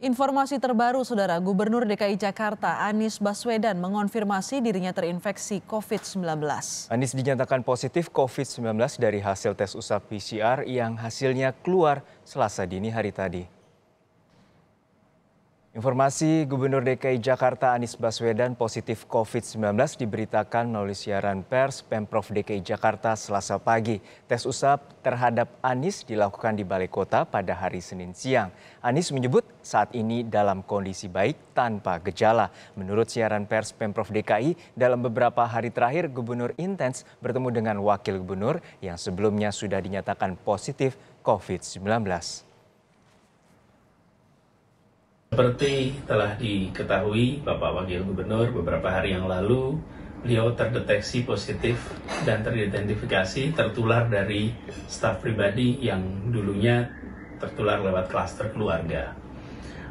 Informasi terbaru, Saudara, Gubernur DKI Jakarta Anies Baswedan mengonfirmasi dirinya terinfeksi COVID-19. Anies dinyatakan positif COVID-19 dari hasil tes usap PCR yang hasilnya keluar Selasa dini hari tadi. Informasi Gubernur DKI Jakarta Anies Baswedan positif COVID-19 diberitakan melalui siaran pers Pemprov DKI Jakarta Selasa pagi. Tes usap terhadap Anies dilakukan di Balai Kota pada hari Senin siang. Anies menyebut saat ini dalam kondisi baik tanpa gejala. Menurut siaran pers Pemprov DKI, dalam beberapa hari terakhir Gubernur intens bertemu dengan Wakil Gubernur yang sebelumnya sudah dinyatakan positif COVID-19. Seperti telah diketahui Bapak Wakil Gubernur beberapa hari yang lalu, beliau terdeteksi positif dan teridentifikasi tertular dari staf pribadi yang dulunya tertular lewat klaster keluarga.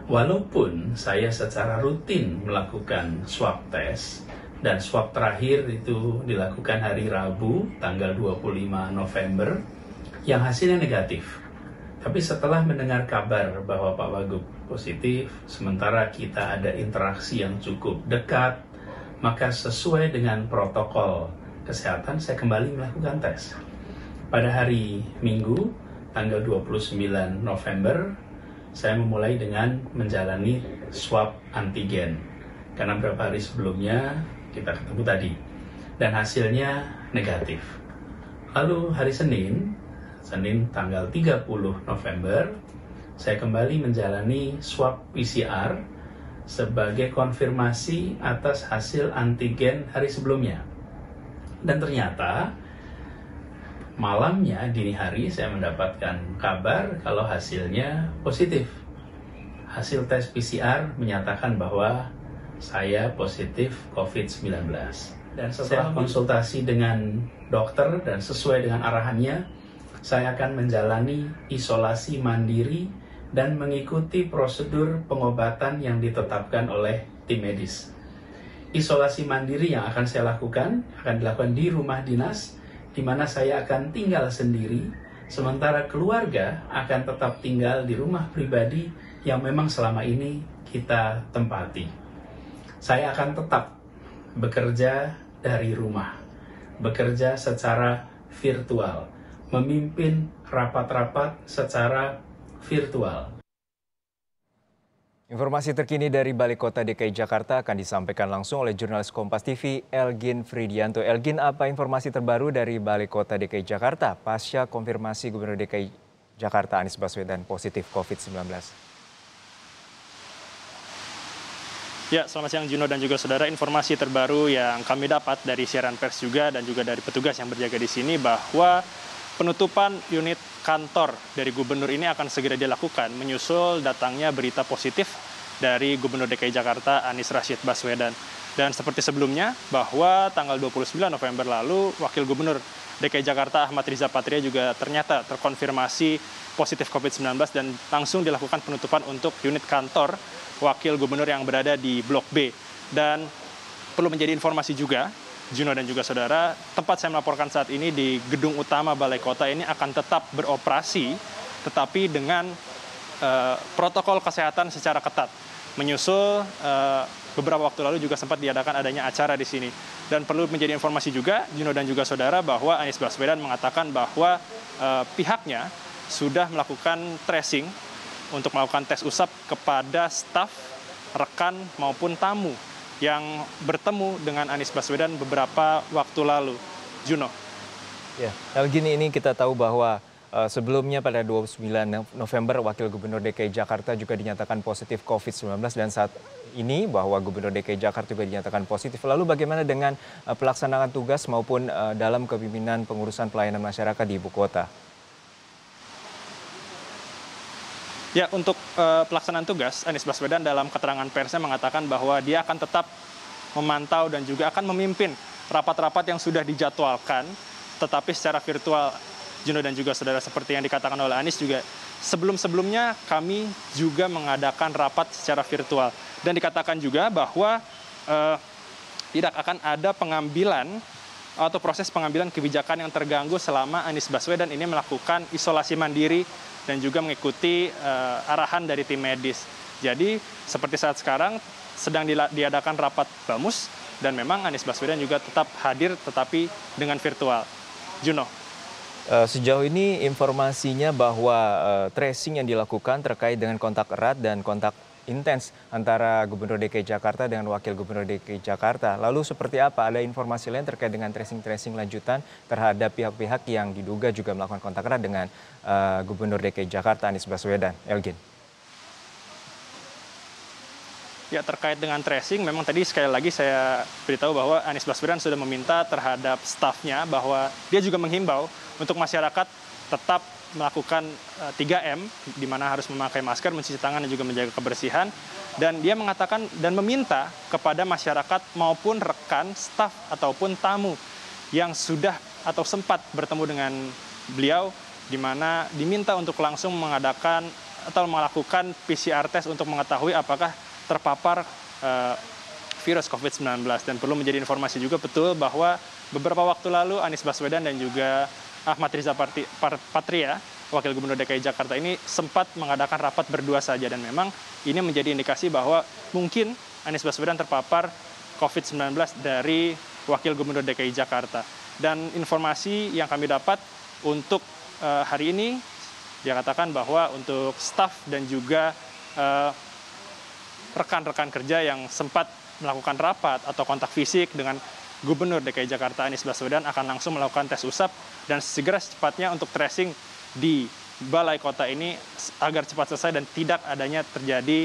Walaupun saya secara rutin melakukan swab test dan swab terakhir itu dilakukan hari Rabu tanggal 25 November yang hasilnya negatif. Tapi setelah mendengar kabar bahwa Pak Wagub positif, sementara kita ada interaksi yang cukup dekat, maka sesuai dengan protokol kesehatan saya kembali melakukan tes. Pada hari Minggu, tanggal 29 November, saya memulai dengan menjalani swab antigen. Karena beberapa hari sebelumnya kita ketemu tadi, dan hasilnya negatif. Lalu hari Senin tanggal 30 November, saya kembali menjalani swab PCR sebagai konfirmasi atas hasil antigen hari sebelumnya. Dan ternyata malamnya dini hari saya mendapatkan kabar kalau hasilnya positif. Hasil tes PCR menyatakan bahwa saya positif COVID-19. Dan setelah konsultasi dengan dokter dan sesuai dengan arahannya, saya akan menjalani isolasi mandiri dan mengikuti prosedur pengobatan yang ditetapkan oleh tim medis. Isolasi mandiri yang akan saya lakukan akan dilakukan di rumah dinas, di mana saya akan tinggal sendiri, sementara keluarga akan tetap tinggal di rumah pribadi yang memang selama ini kita tempati. Saya akan tetap bekerja dari rumah, bekerja secara virtual, memimpin rapat-rapat secara virtual. Informasi terkini dari Balai Kota DKI Jakarta akan disampaikan langsung oleh jurnalis Kompas TV Elgin Fridianto. Elgin, apa informasi terbaru dari Balai Kota DKI Jakarta pasca konfirmasi Gubernur DKI Jakarta Anies Baswedan positif COVID-19? Ya, selamat siang Juno dan juga saudara. Informasi terbaru yang kami dapat dari siaran pers juga dan juga dari petugas yang berjaga di sini bahwa penutupan unit kantor dari gubernur ini akan segera dilakukan menyusul datangnya berita positif dari Gubernur DKI Jakarta Anies Rashid Baswedan. Dan seperti sebelumnya bahwa tanggal 29 November lalu Wakil Gubernur DKI Jakarta Ahmad Riza Patria juga ternyata terkonfirmasi positif COVID-19 dan langsung dilakukan penutupan untuk unit kantor Wakil Gubernur yang berada di Blok B. Dan perlu menjadi informasi juga, Juno dan juga saudara, tempat saya melaporkan saat ini di gedung utama Balai Kota ini akan tetap beroperasi, tetapi dengan protokol kesehatan secara ketat. Menyusul beberapa waktu lalu juga sempat diadakan adanya acara di sini. Dan perlu menjadi informasi juga, Juno dan juga saudara, bahwa Anies Baswedan mengatakan bahwa pihaknya sudah melakukan tracing untuk melakukan tes usap kepada staf, rekan maupun tamu yang bertemu dengan Anies Baswedan beberapa waktu lalu. Juno. Ya, Elgin, ini kita tahu bahwa sebelumnya pada 29 November Wakil Gubernur DKI Jakarta juga dinyatakan positif COVID-19 dan saat ini bahwa Gubernur DKI Jakarta juga dinyatakan positif. Lalu bagaimana dengan pelaksanaan tugas maupun dalam kepemimpinan pengurusan pelayanan masyarakat di ibu kota? Ya, untuk pelaksanaan tugas, Anies Baswedan dalam keterangan persnya mengatakan bahwa dia akan tetap memantau dan juga akan memimpin rapat-rapat yang sudah dijadwalkan, tetapi secara virtual. Juno dan juga saudara, seperti yang dikatakan oleh Anies juga, sebelum-sebelumnya kami juga mengadakan rapat secara virtual. Dan dikatakan juga bahwa tidak akan ada pengambilan atau proses pengambilan kebijakan yang terganggu selama Anies Baswedan ini melakukan isolasi mandiri dan juga mengikuti arahan dari tim medis. Jadi seperti saat sekarang sedang diadakan rapat Bamus dan memang Anies Baswedan juga tetap hadir tetapi dengan virtual. Juno. Sejauh ini informasinya bahwa tracing yang dilakukan terkait dengan kontak erat dan kontak intens antara Gubernur DKI Jakarta dengan Wakil Gubernur DKI Jakarta. Lalu seperti apa? Ada informasi lain terkait dengan tracing lanjutan terhadap pihak-pihak yang diduga juga melakukan kontak erat dengan Gubernur DKI Jakarta Anies Baswedan? Elgin. Ya, terkait dengan tracing, memang tadi sekali lagi saya beritahu bahwa Anies Baswedan sudah meminta terhadap stafnya bahwa dia juga menghimbau untuk masyarakat tetap melakukan 3M, di mana harus memakai masker, mencuci tangan, dan juga menjaga kebersihan. Dan dia mengatakan dan meminta kepada masyarakat maupun rekan, staf, ataupun tamu yang sudah atau sempat bertemu dengan beliau, di mana diminta untuk langsung mengadakan atau melakukan PCR test untuk mengetahui apakah terpapar virus COVID-19. Dan perlu menjadi informasi juga betul bahwa beberapa waktu lalu Anies Baswedan dan juga Ahmad Riza Patria, Wakil Gubernur DKI Jakarta ini sempat mengadakan rapat berdua saja, dan memang ini menjadi indikasi bahwa mungkin Anies Baswedan terpapar COVID-19 dari Wakil Gubernur DKI Jakarta. Dan informasi yang kami dapat untuk hari ini, dia katakan bahwa untuk staf dan juga rekan-rekan kerja yang sempat melakukan rapat atau kontak fisik dengan Gubernur DKI Jakarta Anies Baswedan akan langsung melakukan tes usap dan segera secepatnya untuk tracing di Balai Kota ini agar cepat selesai dan tidak adanya terjadi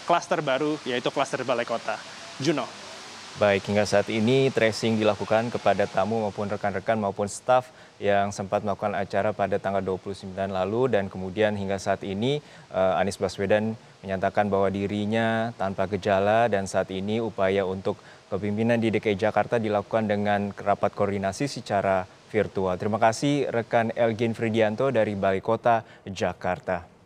klaster baru, yaitu klaster Balai Kota. Juno. Baik, hingga saat ini tracing dilakukan kepada tamu maupun rekan-rekan maupun staf yang sempat melakukan acara pada tanggal 29 lalu, dan kemudian hingga saat ini Anies Baswedan menyatakan bahwa dirinya tanpa gejala, dan saat ini upaya untuk kepemimpinan di DKI Jakarta dilakukan dengan rapat koordinasi secara virtual. Terima kasih rekan Elgin Fridianto dari Balai Kota Jakarta.